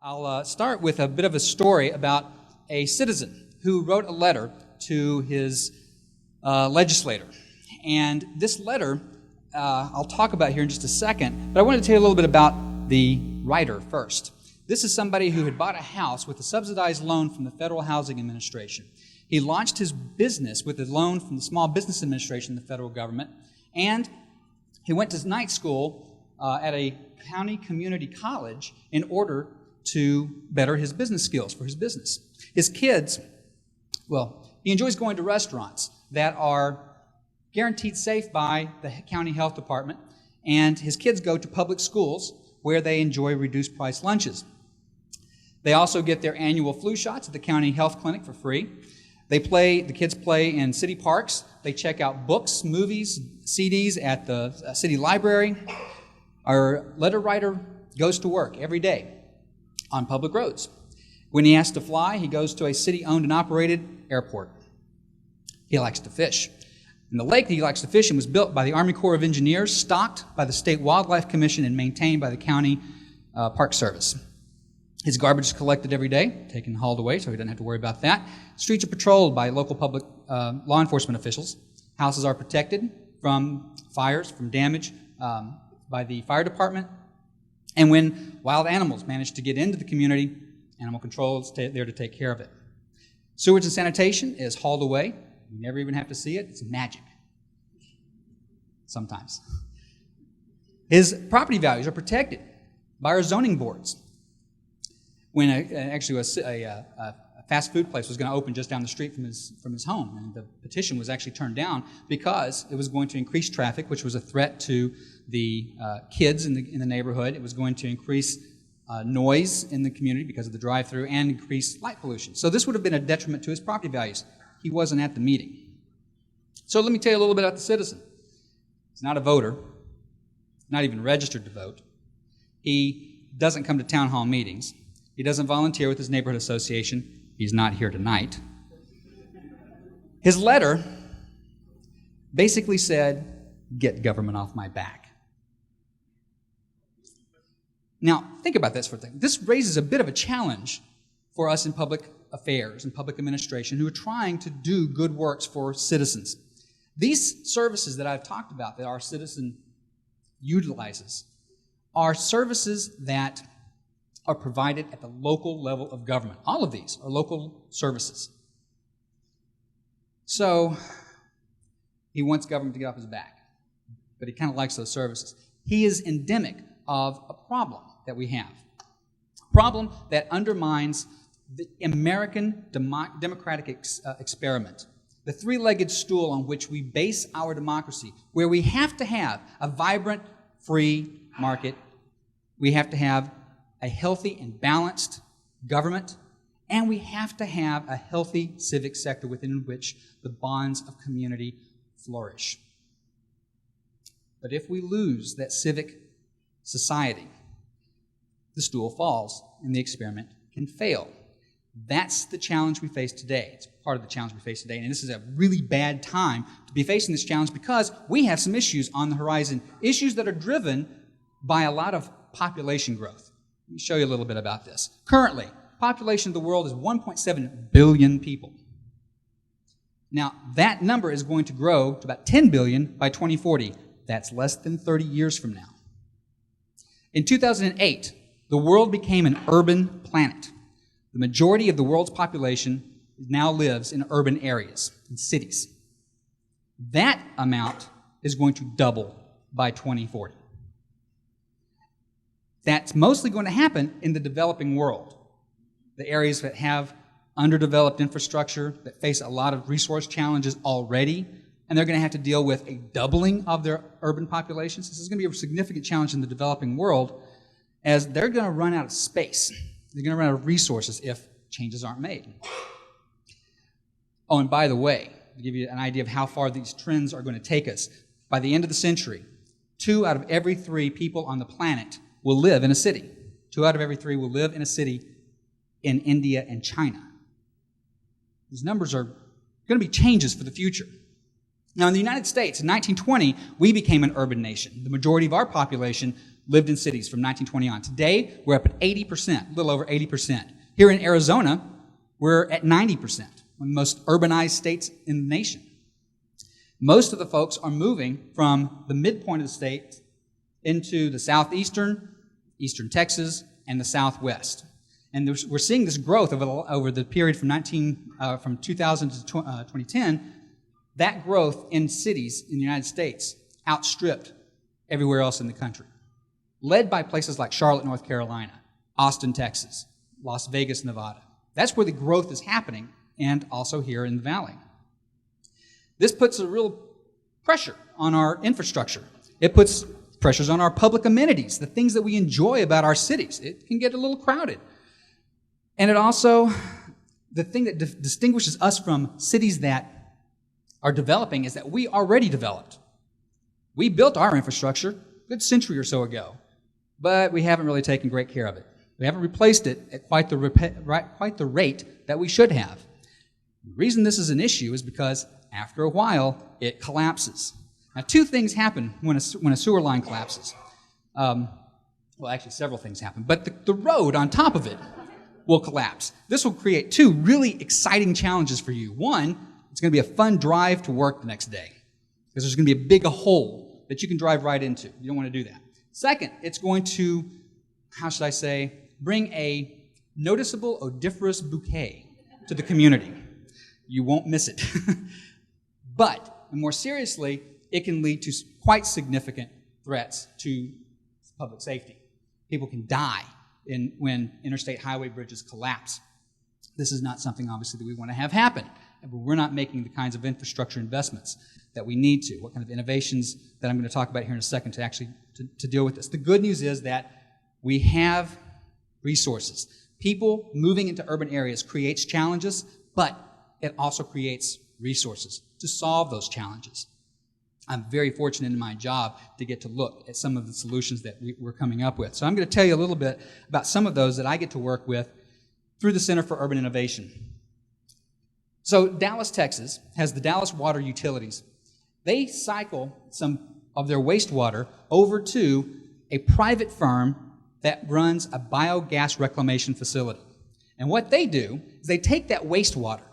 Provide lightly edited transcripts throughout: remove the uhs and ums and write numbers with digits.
I'll start with a bit of a story about a citizen who wrote a letter to his legislator. And this letter I'll talk about here in just a second, but I wanted to tell you a little bit about the writer first. This is somebody who had bought a house with a subsidized loan from the Federal Housing Administration. He launched his business with a loan from the Small Business Administration, the federal government, and he went to night school at a county community college in order to better his business skills for his business. His kids, he enjoys going to restaurants that are guaranteed safe by the county health department, and his kids go to public schools where they enjoy reduced price lunches. They also get their annual flu shots at the county health clinic for free. The kids play in city parks. They check out books, movies, CDs at the city library. Our letter writer goes to work every day on public roads. When he has to fly, he goes to a city-owned and operated airport. He likes to fish. And the lake that he likes to fish in was built by the Army Corps of Engineers, stocked by the State Wildlife Commission, and maintained by the County Park Service. His garbage is collected every day, taken and hauled away, so he doesn't have to worry about that. Streets are patrolled by local public law enforcement officials. Houses are protected from fires, from damage by the fire department. And when wild animals manage to get into the community, animal control is there to take care of it. Sewage and sanitation is hauled away. You never even have to see it. It's magic. Sometimes. His property values are protected by our zoning boards. When a fast food place was going to open just down the street from his home, and the petition was actually turned down because it was going to increase traffic, which was a threat to the kids in the neighborhood. It was going to increase noise in the community because of the drive-through and increase light pollution. So this would have been a detriment to his property values. He wasn't at the meeting. So let me tell you a little bit about the citizen. He's not a voter, not even registered to vote. He doesn't come to town hall meetings. He doesn't volunteer with his neighborhood association. He's not here tonight. His letter basically said, "Get government off my back." Now, think about this for a second. This raises a bit of a challenge for us in public affairs and public administration who are trying to do good works for citizens. These services that I've talked about that our citizen utilizes are services that are provided at the local level of government. All of these are local services. So he wants government to get off his back, but he kind of likes those services. He is endemic of a problem that we have, a problem that undermines the American democratic experiment, the three-legged stool on which we base our democracy, where we have to have a vibrant, free market, we have to have a healthy and balanced government, and we have to have a healthy civic sector within which the bonds of community flourish. But if we lose that civic society, the stool falls and the experiment can fail. That's the challenge we face today. It's part of the challenge we face today, and this is a really bad time to be facing this challenge because we have some issues on the horizon, issues that are driven by a lot of population growth. Let me show you a little bit about this. Currently, population of the world is 1.7 billion people. Now, that number is going to grow to about 10 billion by 2040. That's less than 30 years from now. In 2008, the world became an urban planet. The majority of the world's population now lives in urban areas, in cities. That amount is going to double by 2040. That's mostly going to happen in the developing world, the areas that have underdeveloped infrastructure, that face a lot of resource challenges already, and they're going to have to deal with a doubling of their urban populations. This is going to be a significant challenge in the developing world as they're going to run out of space. They're going to run out of resources if changes aren't made. Oh, and by the way, to give you an idea of how far these trends are going to take us, by the end of the century, 2 out of every 3 people on the planet will live in a city. 2 out of every 3 will live in a city in India and China. These numbers are going to be changes for the future. Now, in the United States, in 1920, we became an urban nation. The majority of our population lived in cities from 1920 on. Today, we're up at 80%, a little over 80%. Here in Arizona, we're at 90%, one of the most urbanized states in the nation. Most of the folks are moving from the midpoint of the state into the southeastern, eastern Texas, and the southwest. And we're seeing this growth over the period from 2000 to 2010. That growth in cities in the United States outstripped everywhere else in the country, led by places like Charlotte, North Carolina, Austin, Texas, Las Vegas, Nevada. That's where the growth is happening, and also here in the Valley. This puts a real pressure on our infrastructure. It puts pressures on our public amenities, the things that we enjoy about our cities. It can get a little crowded. And it also, the thing that distinguishes us from cities that are developing is that we already developed. We built our infrastructure a good century or so ago, but we haven't really taken great care of it. We haven't replaced it at quite the rate that we should have. The reason this is an issue is because after a while, it collapses. Now, two things happen when a sewer line collapses. Well, actually, several things happen, but the road on top of it will collapse. This will create two really exciting challenges for you. One, it's going to be a fun drive to work the next day because there's going to be a big hole that you can drive right into. You don't want to do that. Second, it's going to, bring a noticeable odoriferous bouquet to the community. You won't miss it. But, more seriously, it can lead to quite significant threats to public safety. People can die when interstate highway bridges collapse. This is not something, obviously, that we want to have happen. But we're not making the kinds of infrastructure investments that we need to. What kind of innovations that I'm going to talk about here in a second to deal with this. The good news is that we have resources. People moving into urban areas creates challenges, but it also creates resources to solve those challenges. I'm very fortunate in my job to get to look at some of the solutions that we're coming up with. So I'm going to tell you a little bit about some of those that I get to work with through the Center for Urban Innovation. So Dallas, Texas has the Dallas Water Utilities. They cycle some of their wastewater over to a private firm that runs a biogas reclamation facility. And what they do is they take that wastewater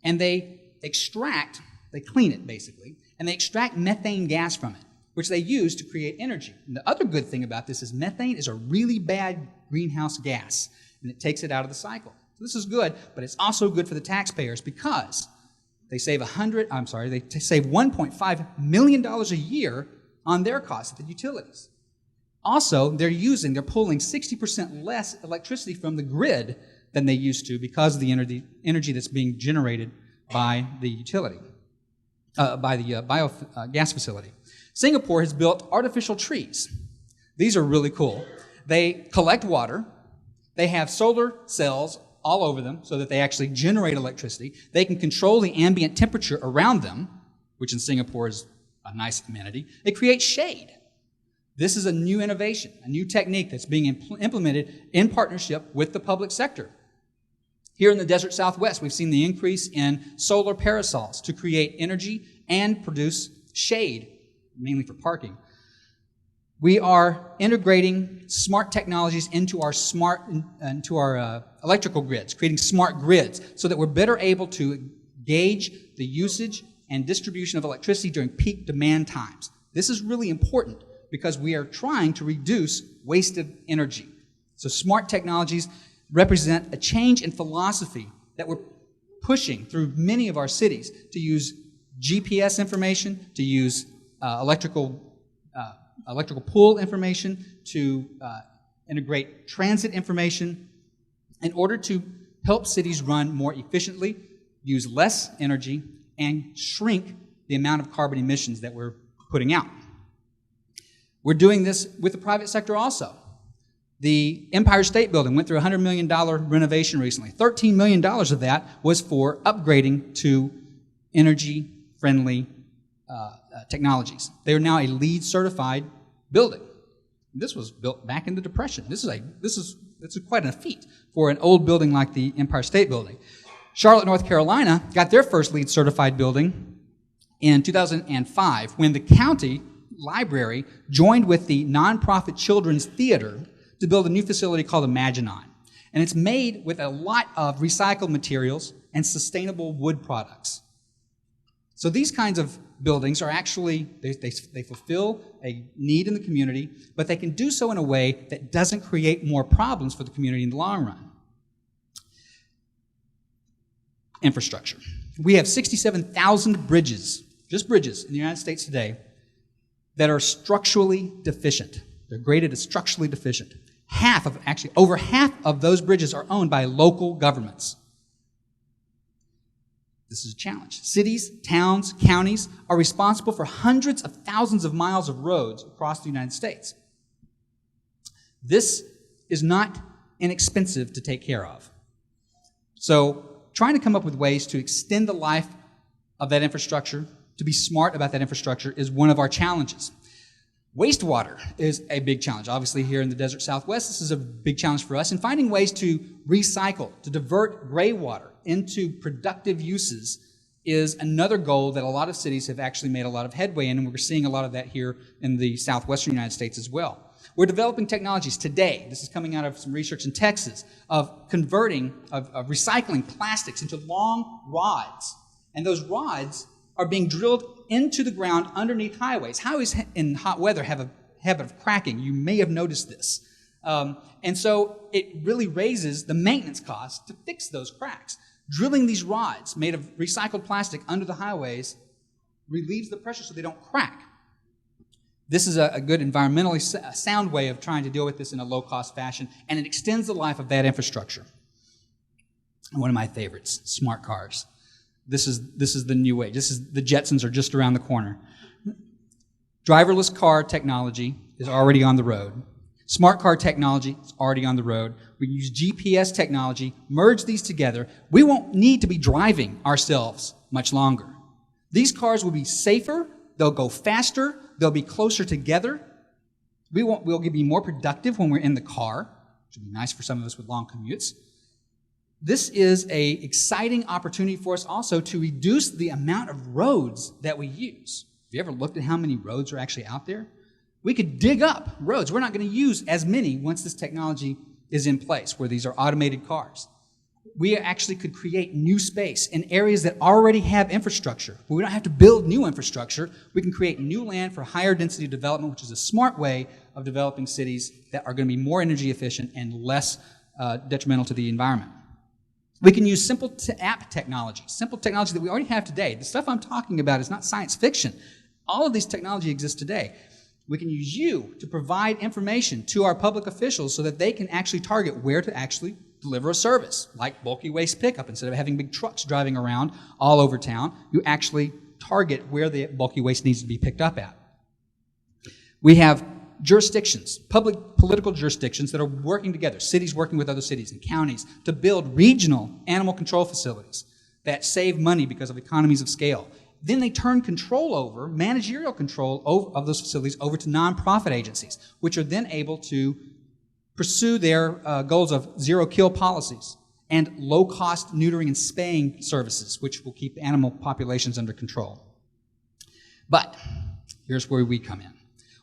and they clean it basically, and they extract methane gas from it, which they use to create energy. And the other good thing about this is methane is a really bad greenhouse gas, and it takes it out of the cycle. So this is good, but it's also good for the taxpayers because they save $1.5 million a year on their costs at the utilities. Also, they're pulling 60% less electricity from the grid than they used to because of the energy that's being generated by the utility, by the biogas facility. Singapore has built artificial trees. These are really cool. They collect water. They have solar cells all over them so that they actually generate electricity. They can control the ambient temperature around them, which in Singapore is a nice amenity. They create shade. This is a new innovation, a new technique that's being implemented in partnership with the public sector. Here in the desert Southwest, we've seen the increase in solar parasols to create energy and produce shade, mainly for parking. We are integrating smart technologies into our electrical grids, creating smart grids so that we're better able to gauge the usage and distribution of electricity during peak demand times. This is really important because we are trying to reduce wasted energy. So smart technologies represent a change in philosophy that we're pushing through many of our cities to use GPS information, to use electrical pool information, to integrate transit information in order to help cities run more efficiently, use less energy, and shrink the amount of carbon emissions that we're putting out. We're doing this with the private sector also. The Empire State Building went through a $100 million renovation recently. $13 million of that was for upgrading to energy-friendly technologies. They are now a LEED certified building. This was built back in the Depression. This is quite a feat for an old building like the Empire State Building. Charlotte, North Carolina got their first LEED certified building in 2005 when the county Library joined with the nonprofit Children's Theater to build a new facility called Imaginon. And it's made with a lot of recycled materials and sustainable wood products. So these kinds of buildings are actually, they fulfill a need in the community, but they can do so in a way that doesn't create more problems for the community in the long run. Infrastructure. We have 67,000 bridges, just bridges, in the United States today that are structurally deficient. They're graded as structurally deficient. Over half of those bridges are owned by local governments. This is a challenge. Cities, towns, counties are responsible for hundreds of thousands of miles of roads across the United States. This is not inexpensive to take care of. So, trying to come up with ways to extend the life of that infrastructure, to be smart about that infrastructure, is one of our challenges. Wastewater is a big challenge. Obviously, here in the desert Southwest, this is a big challenge for us. And finding ways to recycle, to divert gray water into productive uses is another goal that a lot of cities have actually made a lot of headway in, and we're seeing a lot of that here in the southwestern United States as well. We're developing technologies today, this is coming out of some research in Texas, of converting, of recycling plastics into long rods. And those rods are being drilled into the ground underneath highways. Highways in hot weather have a habit of cracking. You may have noticed this. And so it really raises the maintenance costs to fix those cracks. Drilling these rods made of recycled plastic under the highways relieves the pressure so they don't crack. This is a good environmentally sound way of trying to deal with this in a low-cost fashion, and it extends the life of that infrastructure. And one of my favorites, smart cars. This is the new way. The Jetsons are just around the corner. Driverless car technology is already on the road. Smart car technology is already on the road. We use GPS technology, merge these together. We won't need to be driving ourselves much longer. These cars will be safer, they'll go faster, they'll be closer together. We'll be more productive when we're in the car, which would be nice for some of us with long commutes. This is an exciting opportunity for us also to reduce the amount of roads that we use. Have you ever looked at how many roads are actually out there? We could dig up roads. We're not going to use as many once this technology is in place, where these are automated cars. We actually could create new space in areas that already have infrastructure. We don't have to build new infrastructure. We can create new land for higher density development, which is a smart way of developing cities that are going to be more energy efficient and less detrimental to the environment. We can use simple app technology that we already have today. The stuff I'm talking about is not science fiction. All of these technology exists today. We can use you to provide information to our public officials so that they can actually target where to actually deliver a service, like bulky waste pickup. Instead of having big trucks driving around all over town, you actually target where the bulky waste needs to be picked up at. We have jurisdictions, public political jurisdictions that are working together, cities working with other cities and counties to build regional animal control facilities that save money because of economies of scale. Then they turn managerial control of those facilities over to nonprofit agencies, which are then able to pursue their goals of zero-kill policies and low-cost neutering and spaying services, which will keep animal populations under control. But here's where we come in.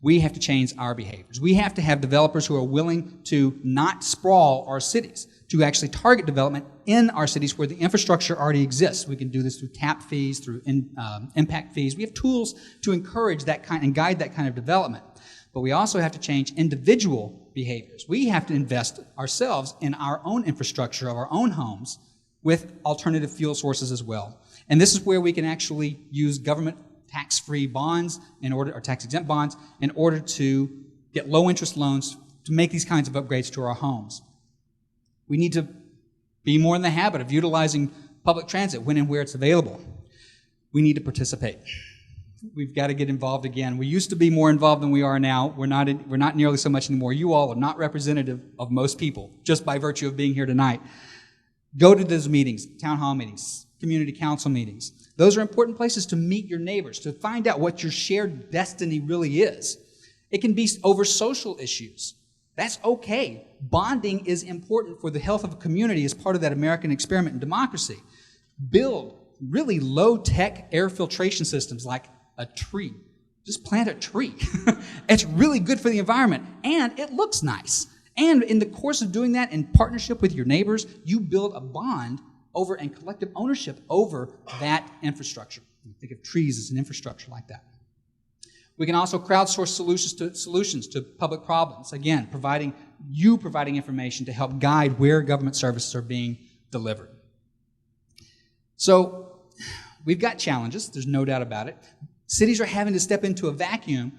We have to change our behaviors. We have to have developers who are willing to not sprawl our cities, to actually target development in our cities where the infrastructure already exists. We can do this through TAP fees, through impact fees. We have tools to encourage that kind and guide that kind of development. But we also have to change individual behaviors. We have to invest ourselves in our own infrastructure of our own homes with alternative fuel sources as well. And this is where we can actually use government tax-free bonds or tax-exempt bonds in order to get low-interest loans to make these kinds of upgrades to our homes. We need to be more in the habit of utilizing public transit when and where it's available. We need to participate. We've got to get involved again. We used to be more involved than we are now. We're not nearly so much anymore. You all are not representative of most people, just by virtue of being here tonight. Go to those meetings, town hall meetings, community council meetings. Those are important places to meet your neighbors, to find out what your shared destiny really is. It can be over social issues. That's okay. Bonding is important for the health of a community as part of that American experiment in democracy. Build really low-tech air filtration systems like a tree. just plant a tree. It's really good for the environment, and it looks nice. And in the course of doing that, in partnership with your neighbors, you build a bond over and collective ownership over that infrastructure. Think of trees as an infrastructure like that. We can also crowdsource solutions to public problems. Again, providing information to help guide where government services are being delivered. So we've got challenges. There's no doubt about it. Cities are having to step into a vacuum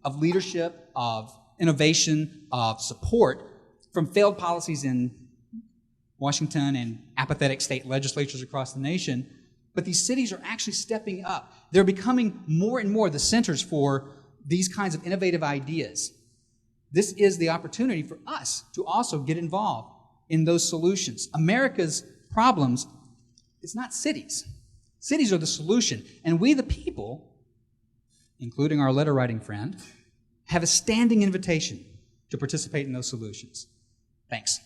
of leadership, of innovation, of support from failed policies in Washington and apathetic state legislatures across the nation. But these cities are actually stepping up. They're becoming more and more the centers for these kinds of innovative ideas. This is the opportunity for us to also get involved in those solutions. America's problems, it's not cities. Cities are the solution. And we, the people, including our letter-writing friend, have a standing invitation to participate in those solutions. Thanks.